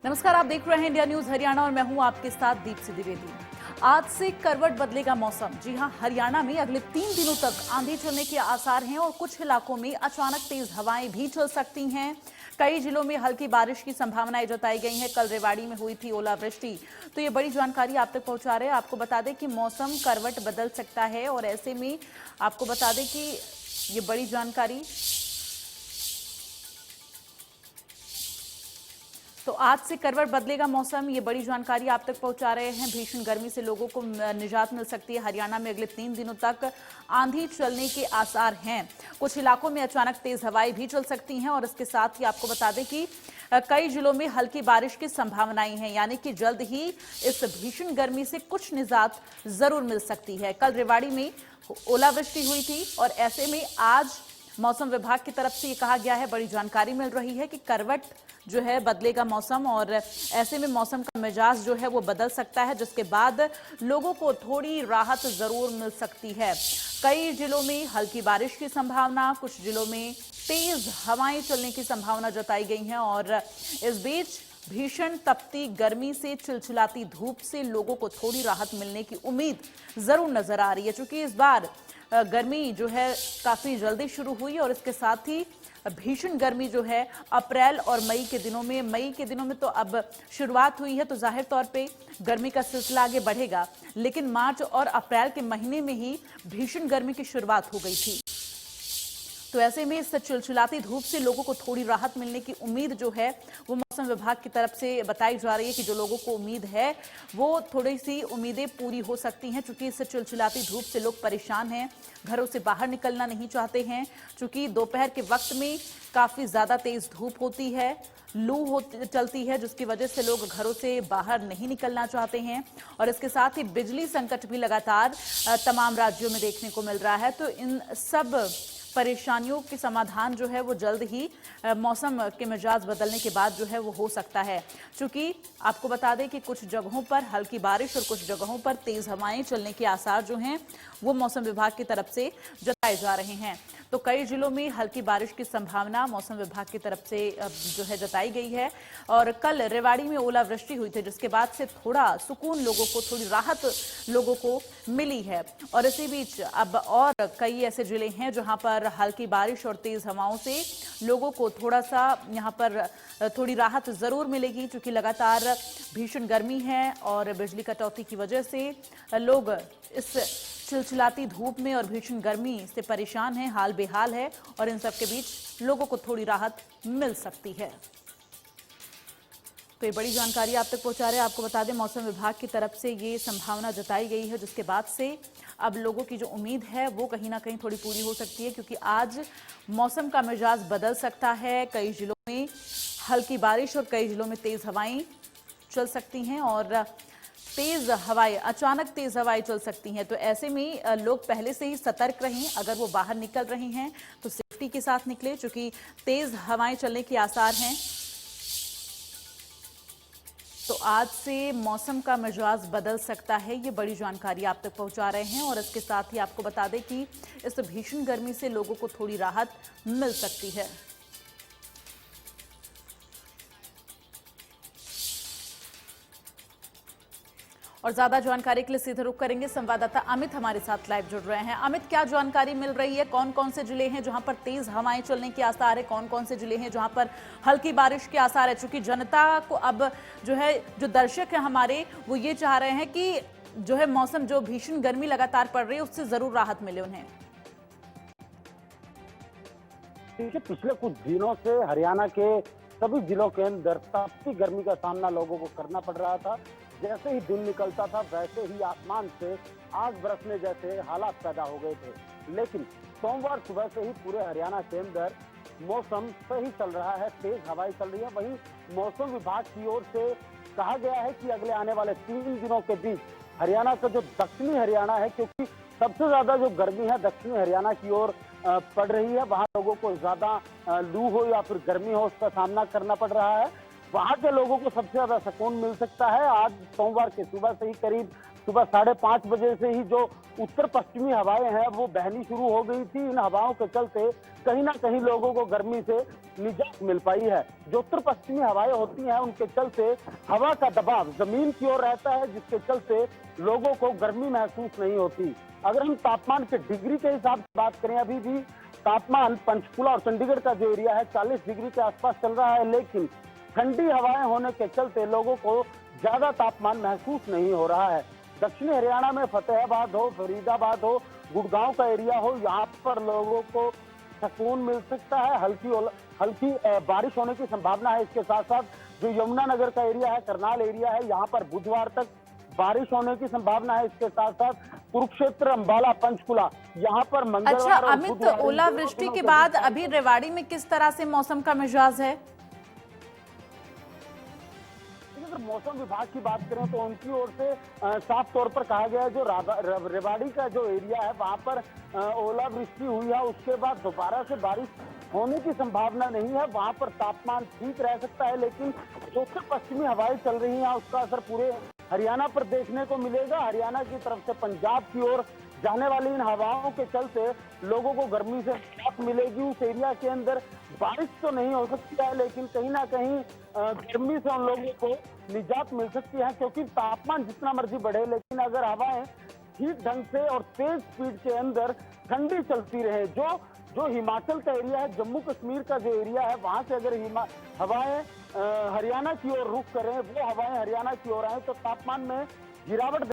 नमस्कार, आप देख रहे हैं इंडिया न्यूज हरियाणा और मैं हूं आपके साथ दीप्ति द्विवेदी। आज से करवट बदलेगा मौसम। जी हां, हरियाणा में अगले 3 दिनों तक आंधी चलने के आसार हैं और कुछ इलाकों में अचानक तेज हवाएं भी चल सकती हैं। कई जिलों में हल्की बारिश की संभावनाएं जताई गई हैं। कल रेवाड़ी में हुई थी ओलावृष्टि, तो ये बड़ी जानकारी आप तक पहुंचा रहे हैं। आपको बता दें कि मौसम करवट बदल सकता है और ऐसे में आपको बता दें कि ये बड़ी जानकारी। तो आज से करवट बदलेगा मौसम, ये बड़ी जानकारी आप तक पहुंचा रहे हैं। भीषण गर्मी से लोगों को निजात मिल सकती है। हरियाणा में अगले 3 दिनों तक आंधी चलने के आसार हैं। कुछ इलाकों में अचानक तेज हवाएं भी चल सकती हैं और इसके साथ ही आपको बता दें कि कई जिलों में हल्की बारिश की संभावनाएं हैं, यानी कि जल्द ही इस भीषण गर्मी से कुछ निजात जरूर मिल सकती है। कल रेवाड़ी में ओलावृष्टि हुई थी और ऐसे में आज मौसम विभाग की तरफ से ये कहा गया है, बड़ी जानकारी मिल रही है कि करवट जो है बदलेगा मौसम और ऐसे में मौसम का मिजाज जो है वो बदल सकता है, जिसके बाद लोगों को थोड़ी राहत जरूर मिल सकती है। कई जिलों में हल्की बारिश की संभावना, कुछ जिलों में तेज हवाएं चलने की संभावना जताई गई है और इस बीच भीषण तपती गर्मी से चिलचिलाती धूप से लोगों को थोड़ी राहत मिलने की उम्मीद जरूर नजर आ रही है। क्योंकि इस बार गर्मी जो है काफी जल्दी शुरू हुई और इसके साथ ही भीषण गर्मी जो है अप्रैल और मई के दिनों में तो अब शुरुआत हुई है, तो जाहिर तौर पे गर्मी का सिलसिला आगे बढ़ेगा। लेकिन मार्च और अप्रैल के महीने में ही भीषण गर्मी की शुरुआत हो गई थी, तो ऐसे में इस चिलचिलाती धूप से लोगों को थोड़ी राहत मिलने की उम्मीद जो है वो मौसम विभाग की तरफ से बताई जा रही है कि जो लोगों को उम्मीद है वो थोड़ी सी उम्मीदें पूरी हो सकती हैं। चूंकि इस चिलचिलाती धूप से लोग परेशान हैं, घरों से बाहर निकलना नहीं चाहते हैं। चूंकि दोपहर के वक्त में काफ़ी ज़्यादा तेज़ धूप होती है, लू चलती है, जिसकी वजह से लोग घरों से बाहर नहीं निकलना चाहते हैं और इसके साथ ही बिजली संकट भी लगातार तमाम राज्यों में देखने को मिल रहा है। तो इन सब परेशानियों के समाधान जो है वो जल्द ही मौसम के मिजाज बदलने के बाद जो है वो हो सकता है। क्योंकि आपको बता दें कि कुछ जगहों पर हल्की बारिश और कुछ जगहों पर तेज हवाएं चलने के आसार जो हैं वो मौसम विभाग की तरफ से जताए जा रहे हैं। तो कई जिलों में हल्की बारिश की संभावना मौसम विभाग की तरफ से जो है जताई गई है और कल रेवाड़ी में ओलावृष्टि हुई थी, जिसके बाद से थोड़ा सुकून लोगों को, थोड़ी राहत लोगों को मिली है। और इसी बीच अब और कई ऐसे जिले हैं जहां पर हल्की बारिश और तेज हवाओं से लोगों को थोड़ा सा यहां पर थोड़ी राहत जरूर मिलेगी। क्योंकि लगातार भीषण गर्मी है और बिजली कटौती की वजह से लोग इस चिलचिलाती धूप में और भीषण गर्मी से परेशान हैं, हाल बेहाल है और इन सब के बीच लोगों को थोड़ी राहत मिल सकती है। तो ये बड़ी जानकारी आप तक पहुंचा रहे हैं। आपको बता दें, मौसम विभाग की तरफ से ये संभावना जताई गई है, जिसके बाद से अब लोगों की जो उम्मीद है वो कहीं ना कहीं थोड़ी पूरी हो सकती है। क्योंकि आज मौसम का मिजाज बदल सकता है। कई जिलों में हल्की बारिश और कई जिलों में तेज हवाएं चल सकती हैं और तेज हवाएं, अचानक तेज हवाएं चल सकती हैं। तो ऐसे में लोग पहले से ही सतर्क रहें। अगर वो बाहर निकल रहे हैं तो सेफ्टी के साथ निकले, क्योंकि तेज हवाएं चलने के आसार हैं। तो आज से मौसम का मिजाज बदल सकता है, ये बड़ी जानकारी आप तक पहुंचा रहे हैं और इसके साथ ही आपको बता दें कि इस भीषण गर्मी से लोगों को थोड़ी राहत मिल सकती है। और ज्यादा जानकारी के लिए सीधे रुख करेंगे, संवाददाता अमित हमारे साथ लाइव जुड़ रहे हैं। अमित, क्या जानकारी मिल रही है? कौन कौन से जिले हैं जहां पर तेज हवाएं चलने के आसार है? कौन कौन से जिले हैं जहां पर हल्की बारिश के आसार है? चूंकि जनता को अब जो है, जो दर्शक है हमारे, वो ये चाह रहे हैं कि जो है मौसम, जो भीषण गर्मी लगातार पड़ रही है उससे जरूर राहत मिले उन्हें। देखिए, पिछले कुछ दिनों से हरियाणा के सभी जिलों के अंदर तपती गर्मी का सामना लोगों को करना पड़ रहा था। जैसे ही दिन निकलता था वैसे ही आसमान से आग बरसने जैसे हालात पैदा हो गए थे। लेकिन सोमवार सुबह से ही पूरे हरियाणा के अंदर मौसम सही चल रहा है, तेज हवाएं चल रही है। वहीं मौसम विभाग की ओर से कहा गया है कि अगले आने वाले 3 दिनों के बीच हरियाणा का जो दक्षिणी हरियाणा है, क्योंकि सबसे ज्यादा जो गर्मी है दक्षिणी हरियाणा की ओर पड़ रही है, वहां लोगों को ज्यादा लू हो या फिर गर्मी हो उसका सामना करना पड़ रहा है। वहां के लोगों को सबसे ज्यादा सुकून मिल सकता है। आज सोमवार के सुबह से ही करीब सुबह 5:30 बजे से ही जो उत्तर पश्चिमी हवाएं हैं वो बहनी शुरू हो गई थी। इन हवाओं के चलते कहीं ना कहीं लोगों को गर्मी से निजात मिल पाई है। जो उत्तर पश्चिमी हवाएं होती हैं उनके चलते हवा का दबाव जमीन की ओर रहता है, जिसके चलते लोगों को गर्मी महसूस नहीं होती। अगर हम तापमान के डिग्री के हिसाब से बात करें, अभी भी तापमान पंचकुला और चंडीगढ़ का जो एरिया है 40 डिग्री के आसपास चल रहा है, लेकिन ठंडी हवाएं होने के चलते लोगों को ज्यादा तापमान महसूस नहीं हो रहा है। दक्षिणी हरियाणा में फतेहाबाद हो, फरीदाबाद हो, गुड़गांव का एरिया हो, यहाँ पर लोगों को सुकून मिल सकता है। हल्की बारिश होने की संभावना है। इसके साथ साथ जो यमुनानगर का एरिया है, करनाल एरिया है, यहाँ पर बुधवार तक बारिश होने की संभावना है। इसके साथ साथ कुरुक्षेत्र, अंबाला, पंचकुला, यहाँ पर मंगलवार अच्छा और अमित, बुधवार ओलावृष्टि के बाद अभी रेवाड़ी में किस तरह से मौसम का मिजाज है? अगर मौसम विभाग की बात करें तो उनकी ओर से साफ तौर पर कहा गया है जो रेवाड़ी का जो एरिया है वहां पर ओलावृष्टि हुई है, उसके बाद दोबारा से बारिश होने की संभावना नहीं है। वहां पर तापमान ठीक रह सकता है, लेकिन जो उत्तर पश्चिमी हवाएं चल रही हैं उसका असर पूरे हरियाणा पर देखने को मिलेगा। हरियाणा की तरफ से पंजाब की ओर जाने वाली इन हवाओं के चलते लोगों को गर्मी से राहत मिलेगी। उस एरिया के अंदर बारिश तो नहीं हो सकती है, लेकिन कहीं ना कहीं गर्मी से उन लोगों को निजात मिल सकती है, क्योंकि तापमान जितना मर्जी बढ़े लेकिन अगर हवाएं ठीक ढंग से और तेज स्पीड के अंदर ठंडी चलती रहे, जो हिमाचल का एरिया है, जम्मू कश्मीर का जो एरिया है, वहां से अगर हवाएं हरियाणा की ओर रुख करें, वो हवाएं हरियाणा की ओर आए तो तापमान में गिरावट